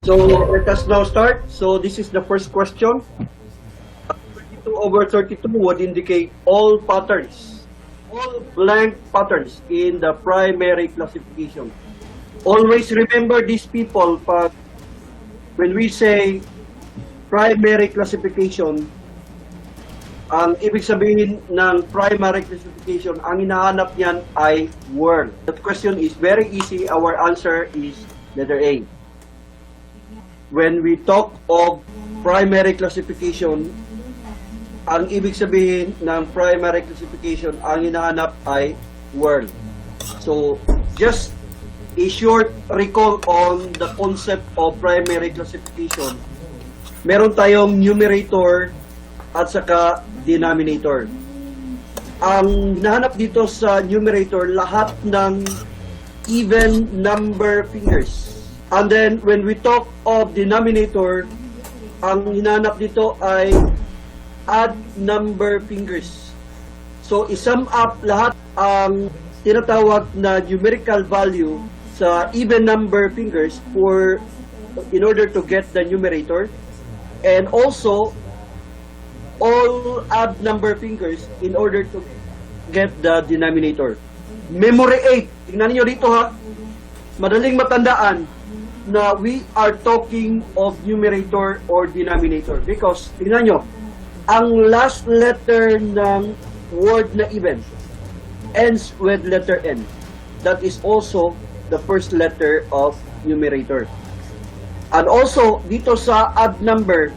So let us now start. So this is the first question. 32 over 32 would indicate all patterns, all blank patterns in the primary classification. Always remember these people, but when we say primary classification, ang ibig sabihin ng primary classification, ang hinahanap niyan ay word. That question is very easy. Our answer is letter A. When we talk of primary classification, ang ibig sabihin ng primary classification, ang hinahanap ay word. So, just a short recall on the concept of primary classification. Meron tayong numerator at saka denominator. Ang hinahanap dito sa numerator, lahat ng even number fingers. And then, when we talk of denominator, ang hinahanap dito ay odd number fingers. So, isum up lahat ang tinatawag na numerical value sa even number fingers in order to get the numerator, and also all odd number fingers in order to get the denominator. Memory 8. Tingnan niyo dito ha. Madaling matandaan na we are talking of numerator or denominator because tingnan nyo, ang last letter ng word na even ends with letter N. That is also the first letter of numerator. And also, dito sa odd number,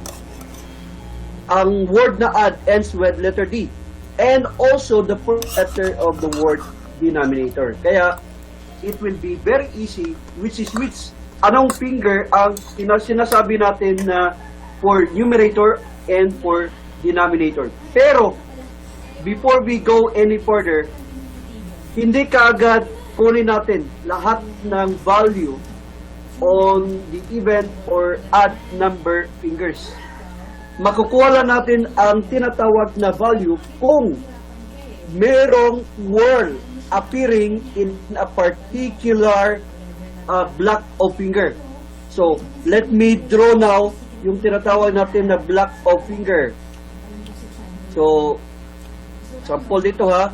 ang word na odd ends with letter D. And also the first letter of the word denominator. Kaya, it will be very easy which is which. Anong finger ang sinasabi natin na for numerator and for denominator. Pero, before we go any further, hindi kaagad kunin natin lahat ng value on the even or odd number fingers. Makukuha lang natin ang tinatawag na value kung merong word appearing in a particular block of finger. So, let me draw now yung tinatawag natin na block of finger. So, sample dito ha,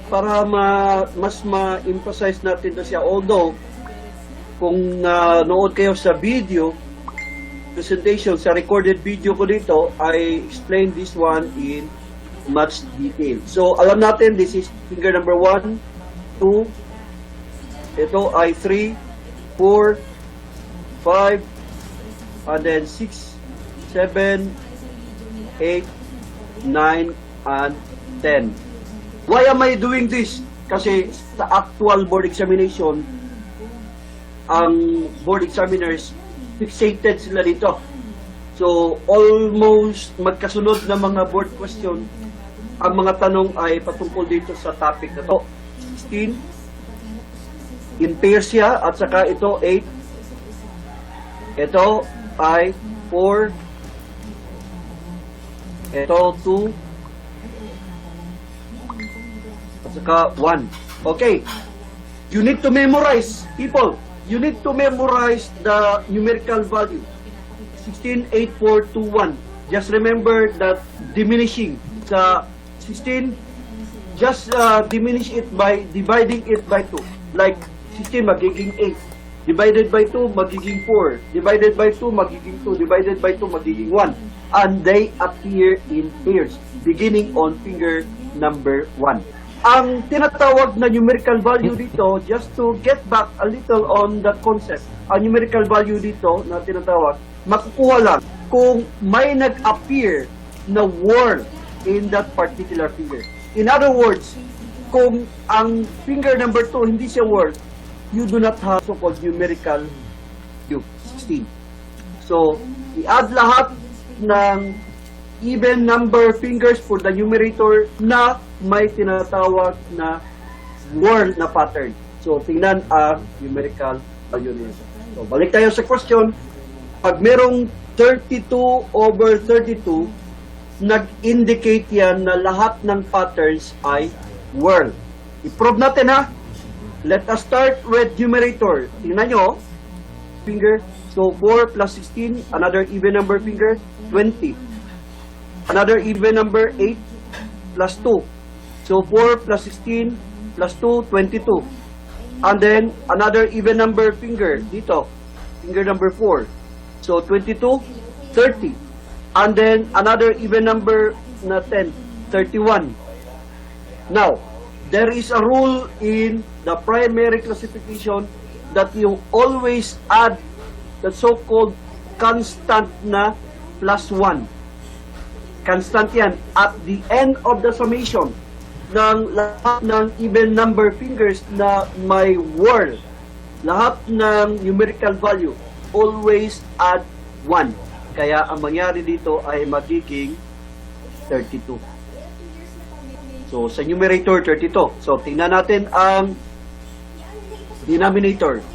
para mas ma-emphasize natin na siya. Although, kung nanood kayo sa video presentation, sa recorded video ko dito, I explained this one in much detail. So, alam natin, this is finger number 1, 2, ito ay 3, 4, 5, and then 6, 7, 8, 9, and 10. Why am I doing this? Kasi sa actual board examination, ang board examiners, fixated sila dito. So, almost magkasunod na mga board question, ang mga tanong ay patungkol dito sa topic na to. 16, in pairs siya, at saka ito 8, ito ay 4, ito 2, at saka 1. Okay, you need to memorize, people. You need to memorize the numerical value. 16, 8, 4, 2, 1. Just remember that diminishing sa 16, just diminish it by dividing it by 2. Like 16 magiging 8. Divided by 2 magiging 4. Divided by 2 magiging 2. Divided by 2 magiging 1. And they appear in pairs beginning on finger number 1. Ang tinatawag na numerical value dito, just to get back a little on the concept, ang numerical value dito na tinatawag, makukuha lang kung may nag-appear na word in that particular finger. In other words, kung ang finger number 2 hindi siya word, you do not have so-called numerical value, 16. So, i-add lahat ng even number fingers for the numerator na may tinatawag na word na pattern. So, tingnan ang numerical value niya. So, balik tayo sa question. Pag merong 32 over 32, nag-indicate yan na lahat ng patterns ay word. I-prove natin ha. Let us start with numerator. Tingnan nyo, finger So 4 plus 16, another even number finger, 20. Another even number 8 plus 2. So 4 plus 16 plus 2, 22. And then another even number finger dito, finger number 4. So 22, 30. And then another even number na 10, 31. Now, there is a rule in the primary classification that you always add the so-called constant na plus 1. Constant yan. At the end of the summation ng lahat ng even number fingers na may word, lahat ng numerical value, always add 1. Kaya ang mangyari dito ay magiging 32. So, sa numerator, 32. So, tingnan natin ang denominator.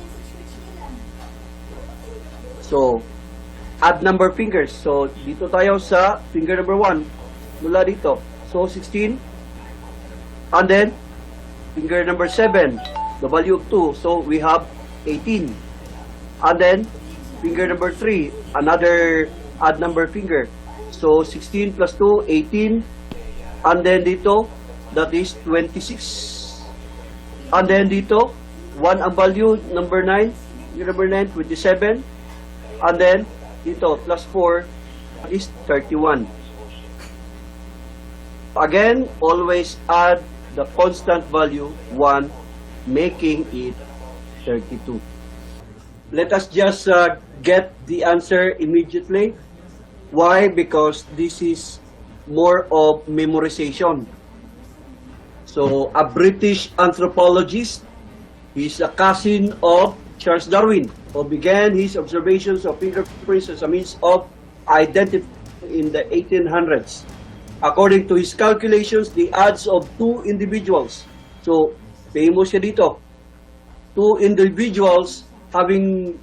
So, add number fingers. So, dito tayo sa finger number 1. Mula dito. So, 16. And then, finger number 7. The value of 2. So, we have 18. And then, finger number 3. Another add number finger. So, 16 plus 2, 18. And then dito, that is 26. And then dito, 1 ang value, number 9. Number 9, 27. And then, dito, plus 4 is 31. Again, always add the constant value, 1, making it 32. Let us just get the answer immediately. Why? Because this is more of memorization. So, a British anthropologist, he's a cousin of Charles Darwin, who began his observations of fingerprints as a means of identifying in the 1800s. According to his calculations, the odds of two individuals, so famous siya dito, two individuals having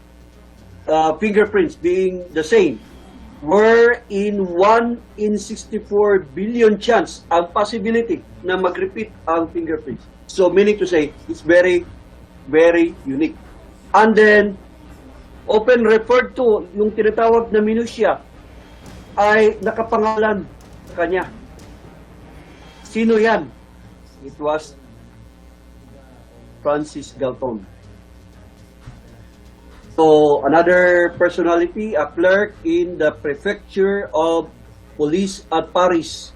fingerprints being the same, were in 1 in 64 billion chance ang possibility na mag-repeat ang fingerprints. So meaning to say, it's very, very unique. And then, often referred to, yung tinatawag na minutia, ay nakapangalan sa kanya. Sino yan? It was Francis Galton. So, another personality, a clerk in the prefecture of police at Paris,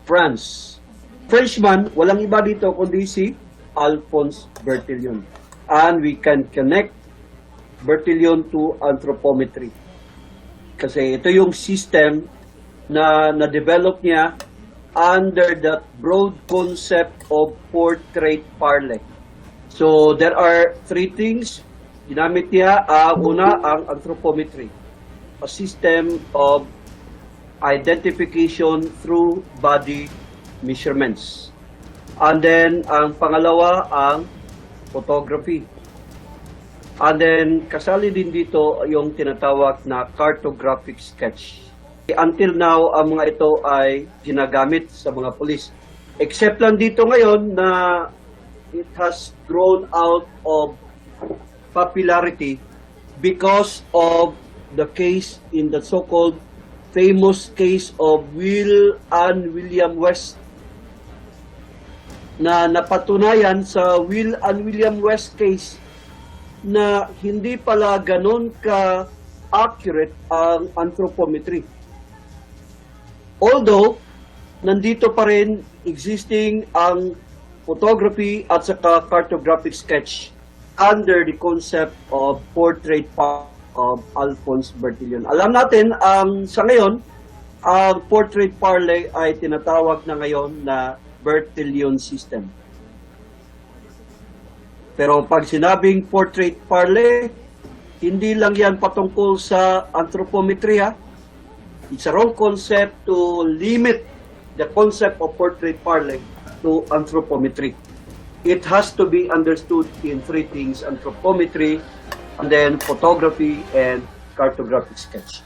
France. Frenchman, walang iba dito kundi si Alphonse Bertillon. And we can connect Bertillon to anthropometry. Kasi ito yung system na na-develop niya under the broad concept of portrait parley. So, there are three things. Ginamit niya, una, ang anthropometry, a system of identification through body measurements. And then, ang pangalawa, ang photography. And then, kasali din dito yung tinatawag na cartographic sketch. Until now, ang mga ito ay ginagamit sa mga pulis. Except lang dito ngayon na it has grown out of popularity because of the case in the so-called famous case of Will and William West, na napatunayan sa Will and William West case na hindi pala ganon ka-accurate ang anthropometry. Although, nandito pa rin existing ang photography at saka cartographic sketch under the concept of portrait of Alphonse Bertillon. Alam natin, sa ngayon, ang portrait parley ay tinatawag na ngayon na Bertillon system. Pero pag sinabing portrait parley, hindi lang yan patungkol sa anthropometry, ha? It's a wrong concept to limit the concept of portrait parley to anthropometry. It has to be understood in three things: anthropometry, and then photography and cartographic sketch.